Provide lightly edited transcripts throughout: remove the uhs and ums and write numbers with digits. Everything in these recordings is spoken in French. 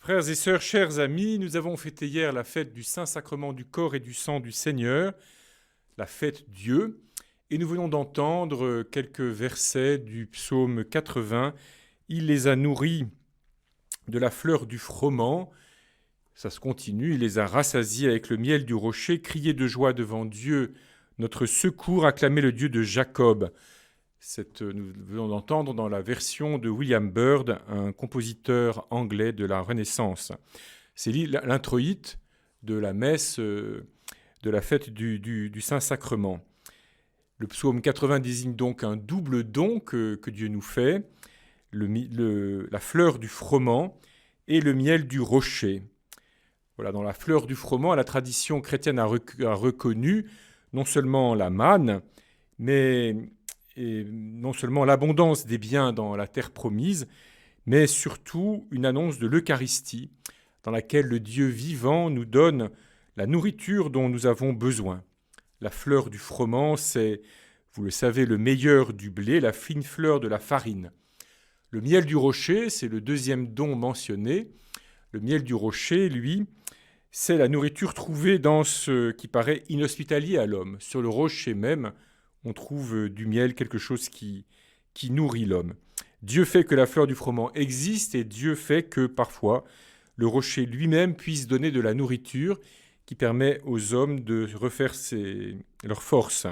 Frères et sœurs, chers amis, nous avons fêté hier la fête du Saint-Sacrement du corps et du sang du Seigneur, la fête Dieu, et nous venons d'entendre quelques versets du psaume 80. Il les a nourris de la fleur du froment, ça se continue, il les a rassasiés avec le miel du rocher, crié de joie devant Dieu, notre secours, acclamé le Dieu de Jacob. Nous venons d'entendre dans la version de William Byrd, un compositeur anglais de la Renaissance. C'est l'introïte de la messe de la fête du Saint-Sacrement. Le psaume 80 désigne donc un double don que Dieu nous fait, la fleur du froment et le miel du rocher. Voilà, dans la fleur du froment, la tradition chrétienne a reconnu non seulement la manne, mais non seulement l'abondance des biens dans la terre promise, mais surtout une annonce de l'Eucharistie, dans laquelle le Dieu vivant nous donne la nourriture dont nous avons besoin. La fleur du froment, c'est, vous le savez, le meilleur du blé, la fine fleur de la farine. Le miel du rocher, c'est le deuxième don mentionné. Le miel du rocher, lui, c'est la nourriture trouvée dans ce qui paraît inhospitalier à l'homme. Sur le rocher même, on trouve du miel, quelque chose qui nourrit l'homme. Dieu fait que la fleur du froment existe et Dieu fait que parfois le rocher lui-même puisse donner de la nourriture qui permet aux hommes de refaire leur force,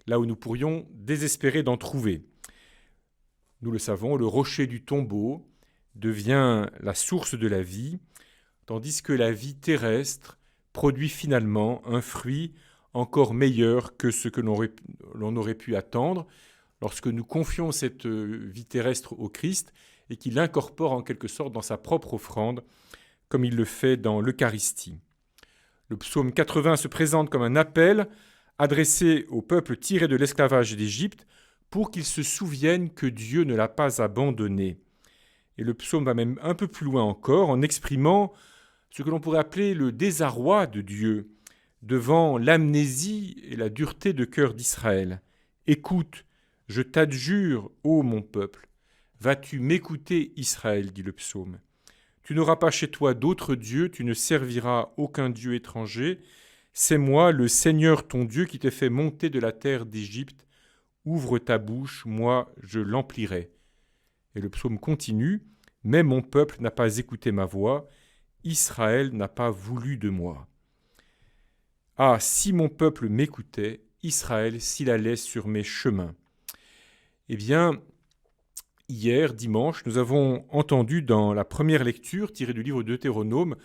là où nous pourrions désespérer d'en trouver. Nous le savons, le rocher du tombeau devient la source de la vie, tandis que la vie terrestre produit finalement un fruit encore meilleur que ce que l'on aurait pu attendre lorsque nous confions cette vie terrestre au Christ et qu'il l'incorpore en quelque sorte dans sa propre offrande, comme il le fait dans l'Eucharistie. Le psaume 80 se présente comme un appel adressé au peuple tiré de l'esclavage d'Égypte pour qu'il se souvienne que Dieu ne l'a pas abandonné. Et le psaume va même un peu plus loin encore en exprimant ce que l'on pourrait appeler le désarroi de Dieu devant l'amnésie et la dureté de cœur d'Israël. « Écoute, je t'adjure, ô mon peuple, vas-tu m'écouter, Israël ?» dit le psaume. « Tu n'auras pas chez toi d'autre Dieu, tu ne serviras aucun Dieu étranger. C'est moi, le Seigneur ton Dieu, qui t'ai fait monter de la terre d'Égypte. Ouvre ta bouche, moi je l'emplirai. » Et le psaume continue. « Mais mon peuple n'a pas écouté ma voix, Israël n'a pas voulu de moi. » Ah, si mon peuple m'écoutait, Israël, s'il allait sur mes chemins. Eh bien, hier, dimanche, nous avons entendu dans la première lecture, tirée du livre de Deutéronome,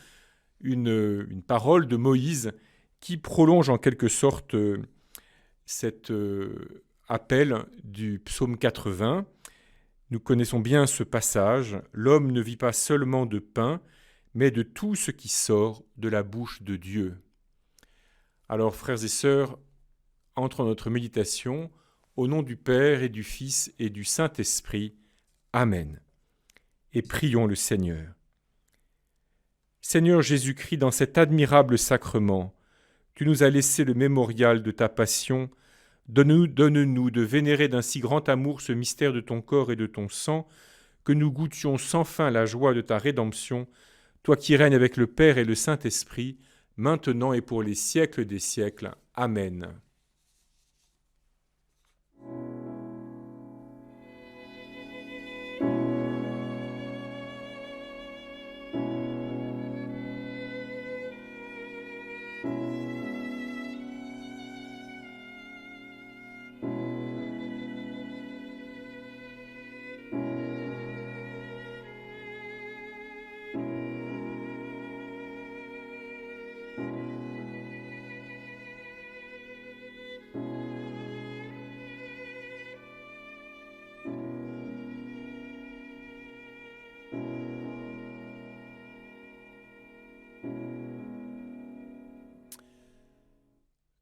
une parole de Moïse qui prolonge en quelque sorte cet appel du psaume 80. Nous connaissons bien ce passage. « L'homme ne vit pas seulement de pain, mais de tout ce qui sort de la bouche de Dieu. » Alors, frères et sœurs, entre notre méditation, au nom du Père et du Fils et du Saint-Esprit. Amen. Et prions le Seigneur. Seigneur Jésus-Christ, dans cet admirable sacrement, tu nous as laissé le mémorial de ta passion. Donne-nous de vénérer d'un si grand amour ce mystère de ton corps et de ton sang, que nous goûtions sans fin la joie de ta rédemption, toi qui règnes avec le Père et le Saint-Esprit, maintenant et pour les siècles des siècles. Amen.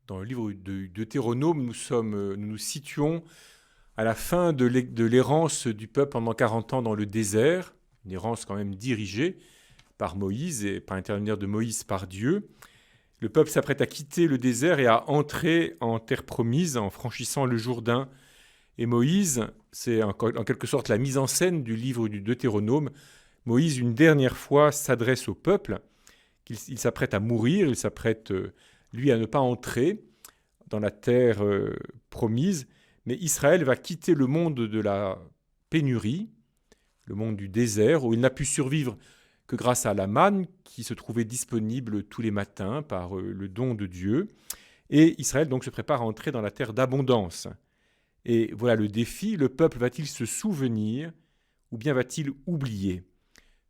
Dans le livre de Deutéronome, nous nous situons à la fin de l'errance du peuple pendant 40 ans dans le désert, une errance quand même dirigée par Moïse et par l'intermédiaire de Moïse par Dieu. Le peuple s'apprête à quitter le désert et à entrer en terre promise en franchissant le Jourdain. Et Moïse, c'est en quelque sorte la mise en scène du livre du Deutéronome, Moïse, une dernière fois, s'adresse au peuple, qu'il s'apprête à mourir, il s'apprête, lui, à ne pas entrer dans la terre promise, mais Israël va quitter le monde de la pénurie, le monde du désert, où il n'a pu survivre que grâce à la manne qui se trouvait disponible tous les matins par le don de Dieu. Et Israël donc se prépare à entrer dans la terre d'abondance. Et voilà le défi, le peuple va-t-il se souvenir ou bien va-t-il oublier?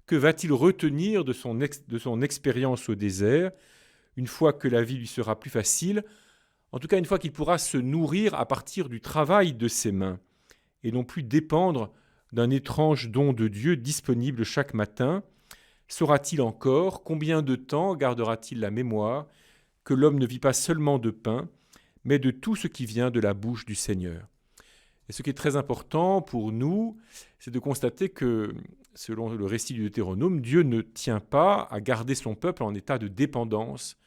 Que va-t-il retenir de son expérience au désert, une fois que la vie lui sera plus facile, en tout cas une fois qu'il pourra se nourrir à partir du travail de ses mains, et non plus dépendre d'un étrange don de Dieu disponible chaque matin? Saura-t-il encore, combien de temps gardera-t-il la mémoire que l'homme ne vit pas seulement de pain, mais de tout ce qui vient de la bouche du Seigneur? Et ce qui est très important pour nous, c'est de constater que, selon le récit du Deutéronome, Dieu ne tient pas à garder son peuple en état de dépendance.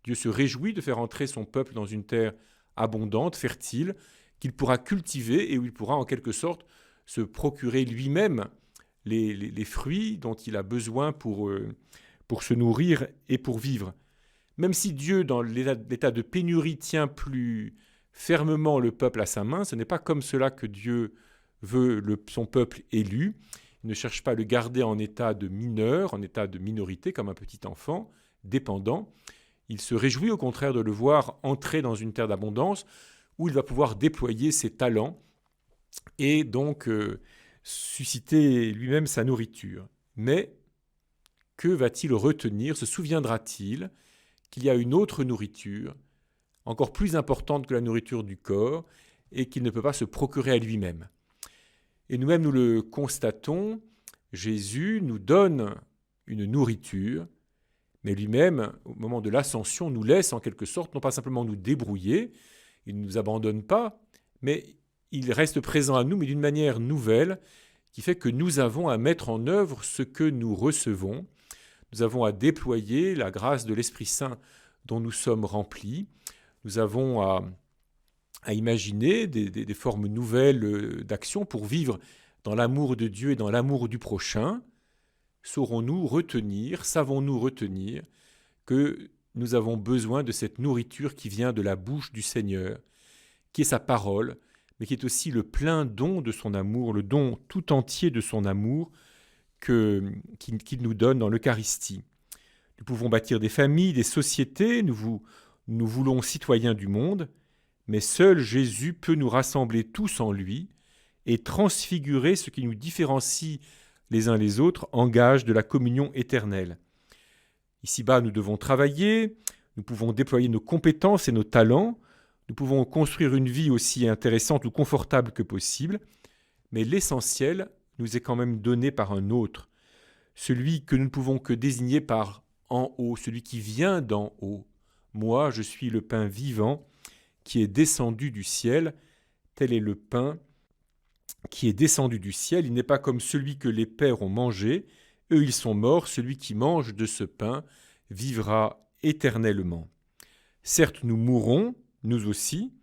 Dieu se réjouit de faire entrer son peuple dans une terre abondante, fertile, qu'il pourra cultiver et où il pourra en quelque sorte se procurer lui-même les fruits dont il a besoin pour se nourrir et pour vivre. Même si Dieu, dans l'état de pénurie, tient plus fermement le peuple à sa main, ce n'est pas comme cela que Dieu veut son peuple élu. Il ne cherche pas à le garder en état de mineur, en état de minorité, comme un petit enfant, dépendant. Il se réjouit au contraire de le voir entrer dans une terre d'abondance où il va pouvoir déployer ses talents et donc susciter lui-même sa nourriture. Mais que va-t-il retenir? Se souviendra-t-il qu'il y a une autre nourriture, encore plus importante que la nourriture du corps, et qu'il ne peut pas se procurer à lui-même? Et nous-mêmes, nous le constatons, Jésus nous donne une nourriture, mais lui-même, au moment de l'ascension, nous laisse en quelque sorte, non pas simplement nous débrouiller, il ne nous abandonne pas, mais il reste présent à nous, mais d'une manière nouvelle, qui fait que nous avons à mettre en œuvre ce que nous recevons. Nous avons à déployer la grâce de l'Esprit Saint dont nous sommes remplis. Nous avons à imaginer des formes nouvelles d'action pour vivre dans l'amour de Dieu et dans l'amour du prochain. Saurons-nous retenir, savons-nous retenir que nous avons besoin de cette nourriture qui vient de la bouche du Seigneur, qui est sa parole, mais qui est aussi le plein don de son amour, le don tout entier de son amour qu'il nous donne dans l'Eucharistie. Nous pouvons bâtir des familles, des sociétés, nous voulons citoyens du monde, mais seul Jésus peut nous rassembler tous en lui et transfigurer ce qui nous différencie les uns les autres en gage de la communion éternelle. Ici-bas, nous devons travailler, nous pouvons déployer nos compétences et nos talents, nous pouvons construire une vie aussi intéressante ou confortable que possible, mais l'essentiel nous est quand même donné par un autre, celui que nous ne pouvons que désigner par en haut, celui qui vient d'en haut. Moi, je suis le pain vivant qui est descendu du ciel, tel est le pain qui est descendu du ciel, il n'est pas comme celui que les pères ont mangé, eux ils sont morts, celui qui mange de ce pain vivra éternellement. Certes, nous mourrons, nous aussi,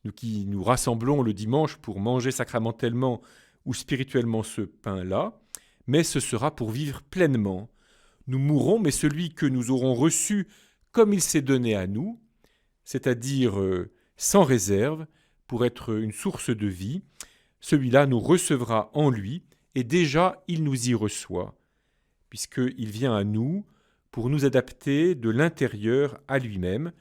nous qui nous rassemblons le dimanche pour manger sacramentellement ou spirituellement ce pain-là, mais ce sera pour vivre pleinement. Nous mourrons, mais celui que nous aurons reçu comme il s'est donné à nous, c'est-à-dire sans réserve, pour être une source de vie, celui-là nous recevra en lui, et déjà il nous y reçoit, puisqu'il vient à nous pour nous adapter de l'intérieur à lui-même.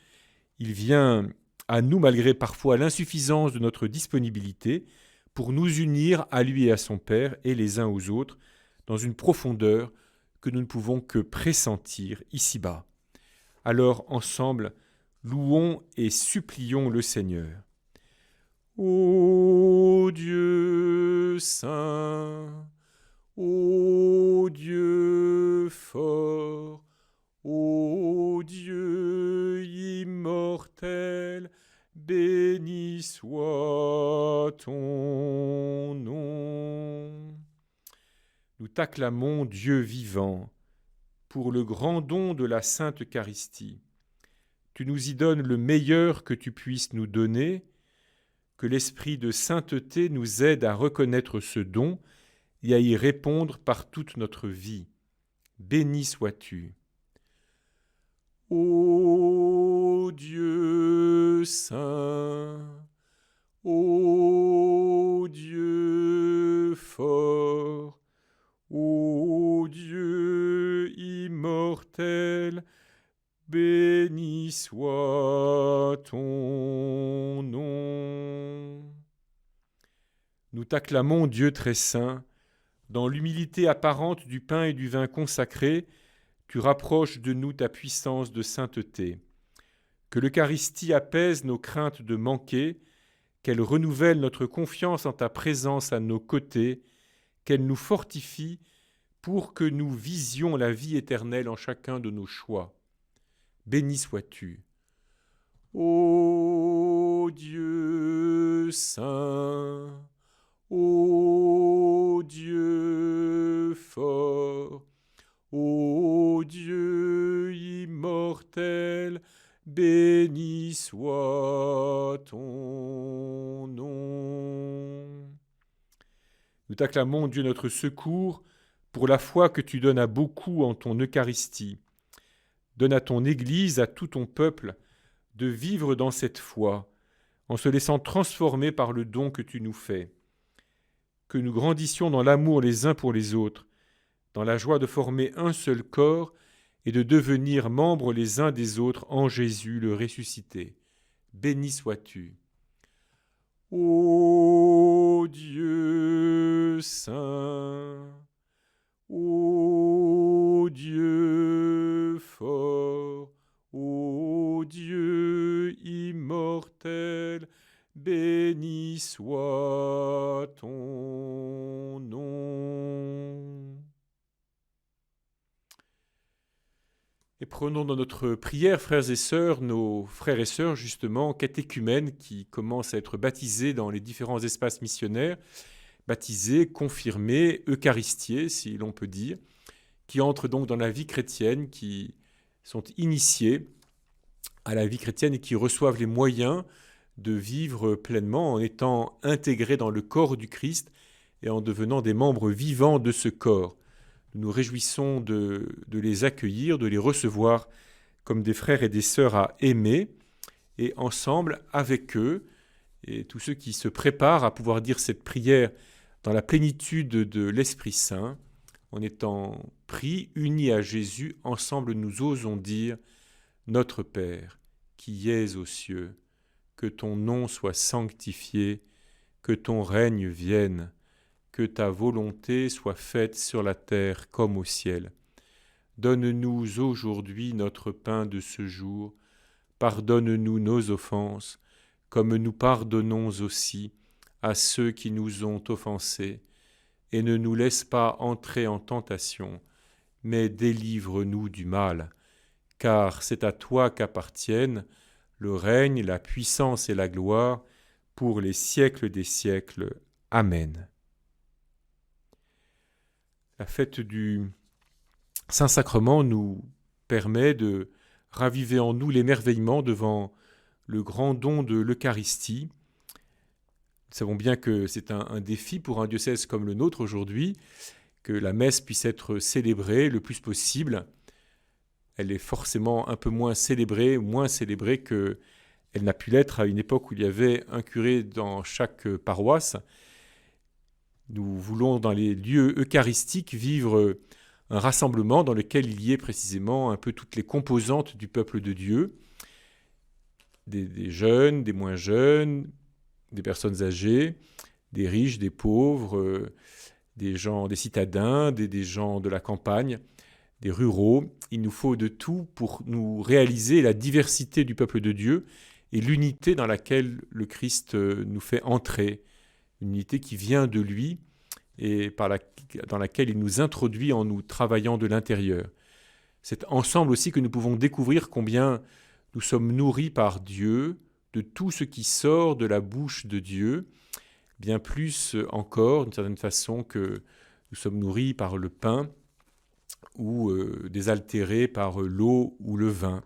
Il vient à nous malgré parfois l'insuffisance de notre disponibilité, pour nous unir à lui et à son Père et les uns aux autres dans une profondeur que nous ne pouvons que pressentir ici-bas. Alors ensemble, louons et supplions le Seigneur. Ô Dieu saint, ô Dieu fort, ô Dieu immortel, béni soit ton nom. Nous t'acclamons, Dieu vivant, pour le grand don de la Sainte Eucharistie. Tu nous y donnes le meilleur que tu puisses nous donner, que l'esprit de sainteté nous aide à reconnaître ce don et à y répondre par toute notre vie. Béni sois-tu. Ô Dieu saint, ô Dieu fort, ô Dieu immortel, béni soit ton nom. Nous t'acclamons, Dieu très saint, dans l'humilité apparente du pain et du vin consacrés, tu rapproches de nous ta puissance de sainteté. Que l'Eucharistie apaise nos craintes de manquer, qu'elle renouvelle notre confiance en ta présence à nos côtés, qu'elle nous fortifie pour que nous visions la vie éternelle en chacun de nos choix. Béni sois-tu. Ô Dieu saint, ô Dieu fort, ô Dieu immortel, béni soit ton nom. Nous t'acclamons, Dieu notre secours, pour la foi que tu donnes à beaucoup en ton Eucharistie. Donne à ton Église, à tout ton peuple, de vivre dans cette foi, en se laissant transformer par le don que tu nous fais. Que nous grandissions dans l'amour les uns pour les autres, dans la joie de former un seul corps et de devenir membres les uns des autres en Jésus le ressuscité. Béni sois-tu. Ô Dieu saint, ô Dieu fort, ô Dieu immortel, béni soit ton nom. Et prenons dans notre prière, frères et sœurs, nos frères et sœurs, justement, catéchumènes qui commencent à être baptisés dans les différents espaces missionnaires, baptisés, confirmés, eucharistiés, si l'on peut dire, qui entrent donc dans la vie chrétienne, qui sont initiés à la vie chrétienne et qui reçoivent les moyens de vivre pleinement en étant intégrés dans le corps du Christ et en devenant des membres vivants de ce corps. Nous nous réjouissons de les accueillir, de les recevoir comme des frères et des sœurs à aimer, et ensemble, avec eux, et tous ceux qui se préparent à pouvoir dire cette prière dans la plénitude de l'Esprit Saint, en étant pris, unis à Jésus, ensemble nous osons dire « Notre Père, qui es aux cieux, que ton nom soit sanctifié, que ton règne vienne, que ta volonté soit faite sur la terre comme au ciel. Donne-nous aujourd'hui notre pain de ce jour, pardonne-nous nos offenses, comme nous pardonnons aussi à ceux qui nous ont offensés, et ne nous laisse pas entrer en tentation, mais délivre-nous du mal, car c'est à toi qu'appartiennent le règne, la puissance et la gloire, pour les siècles des siècles. Amen. La fête du Saint-Sacrement nous permet de raviver en nous l'émerveillement devant le grand don de l'Eucharistie. Nous savons bien que c'est un défi pour un diocèse comme le nôtre aujourd'hui, que la messe puisse être célébrée le plus possible. Elle est forcément un peu moins célébrée qu'elle n'a pu l'être à une époque où il y avait un curé dans chaque paroisse. Nous voulons, dans les lieux eucharistiques, vivre un rassemblement dans lequel il y ait précisément un peu toutes les composantes du peuple de Dieu, des jeunes, des moins jeunes, des personnes âgées, des riches, des pauvres, des gens, des citadins, des gens de la campagne, des ruraux. Il nous faut de tout pour nous réaliser la diversité du peuple de Dieu et l'unité dans laquelle le Christ nous fait entrer, une unité qui vient de lui et dans laquelle il nous introduit en nous travaillant de l'intérieur. C'est ensemble aussi que nous pouvons découvrir combien nous sommes nourris par Dieu, de tout ce qui sort de la bouche de Dieu, bien plus encore, d'une certaine façon, que nous sommes nourris par le pain ou désaltérés par l'eau ou le vin.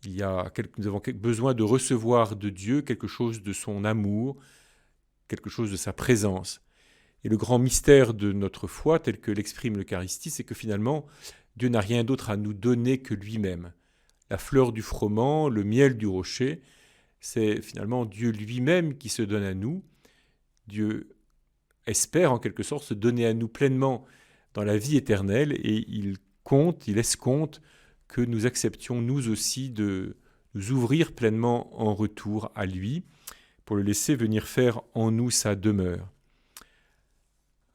Nous avons besoin de recevoir de Dieu quelque chose de son amour, quelque chose de sa présence. Et le grand mystère de notre foi, tel que l'exprime l'Eucharistie, c'est que finalement, Dieu n'a rien d'autre à nous donner que lui-même. La fleur du froment, le miel du rocher, c'est finalement Dieu lui-même qui se donne à nous. Dieu espère en quelque sorte se donner à nous pleinement dans la vie éternelle et il escompte que nous acceptions nous aussi de nous ouvrir pleinement en retour à lui pour le laisser venir faire en nous sa demeure.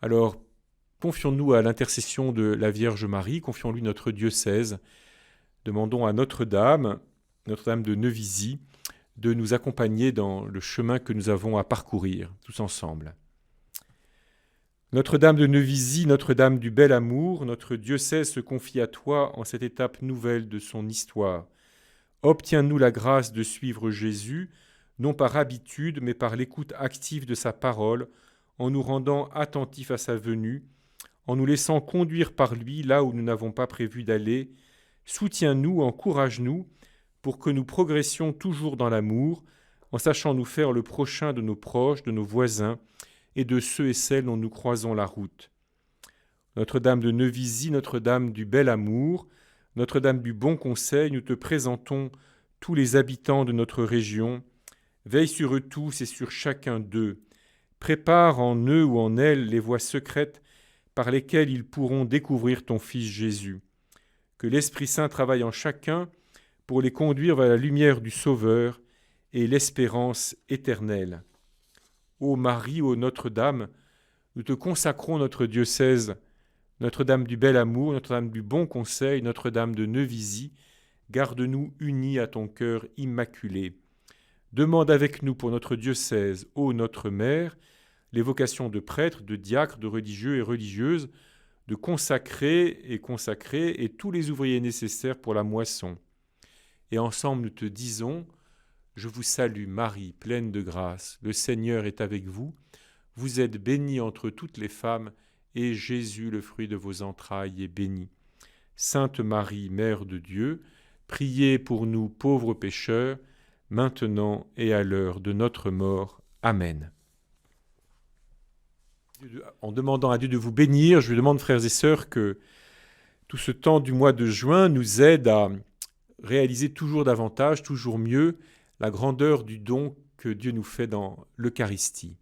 Alors, confions-nous à l'intercession de la Vierge Marie, confions-lui notre diocèse, demandons à Notre-Dame de Neuvisi, de nous accompagner dans le chemin que nous avons à parcourir tous ensemble. Notre-Dame de Neuvisi, Notre-Dame du bel amour, notre diocèse se confie à toi en cette étape nouvelle de son histoire. Obtiens-nous la grâce de suivre Jésus, non par habitude, mais par l'écoute active de sa parole, en nous rendant attentifs à sa venue, en nous laissant conduire par lui là où nous n'avons pas prévu d'aller. Soutiens-nous, encourage-nous, pour que nous progressions toujours dans l'amour, en sachant nous faire le prochain de nos proches, de nos voisins, et de ceux et celles dont nous croisons la route. Notre-Dame de Neuvisi, Notre-Dame du bel amour, Notre-Dame du bon conseil, nous te présentons tous les habitants de notre région. Veille sur eux tous et sur chacun d'eux. Prépare en eux ou en elles les voies secrètes par lesquelles ils pourront découvrir ton Fils Jésus. Que l'Esprit Saint travaille en chacun pour les conduire vers la lumière du Sauveur et l'espérance éternelle. Ô Marie, ô Notre-Dame, nous te consacrons notre diocèse, Notre-Dame du bel amour, Notre-Dame du bon conseil, Notre-Dame de Neuvisi, garde-nous unis à ton cœur immaculé. Demande avec nous pour notre diocèse, ô notre Mère, les vocations de prêtres, de diacres, de religieux et religieuses, de consacrés et tous les ouvriers nécessaires pour la moisson. Et ensemble nous te disons, je vous salue Marie, pleine de grâce, le Seigneur est avec vous. Vous êtes bénie entre toutes les femmes, et Jésus, le fruit de vos entrailles, est béni. Sainte Marie, Mère de Dieu, priez pour nous pauvres pécheurs, maintenant et à l'heure de notre mort. Amen. En demandant à Dieu de vous bénir, je vous demande, frères et sœurs, que tout ce temps du mois de juin nous aide à réaliser toujours davantage, toujours mieux, la grandeur du don que Dieu nous fait dans l'Eucharistie.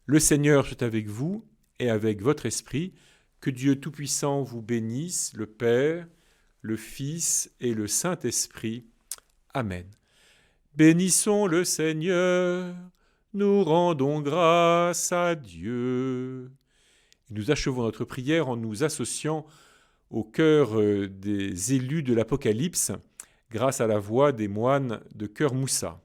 Le Seigneur soit avec vous et avec votre esprit. Que Dieu Tout-Puissant vous bénisse, le Père, le Fils et le Saint-Esprit. Amen. Bénissons le Seigneur, nous rendons grâce à Dieu. Nous achevons notre prière en nous associant au cœur des élus de l'Apocalypse, grâce à la voix des moines de Cœur Moussa.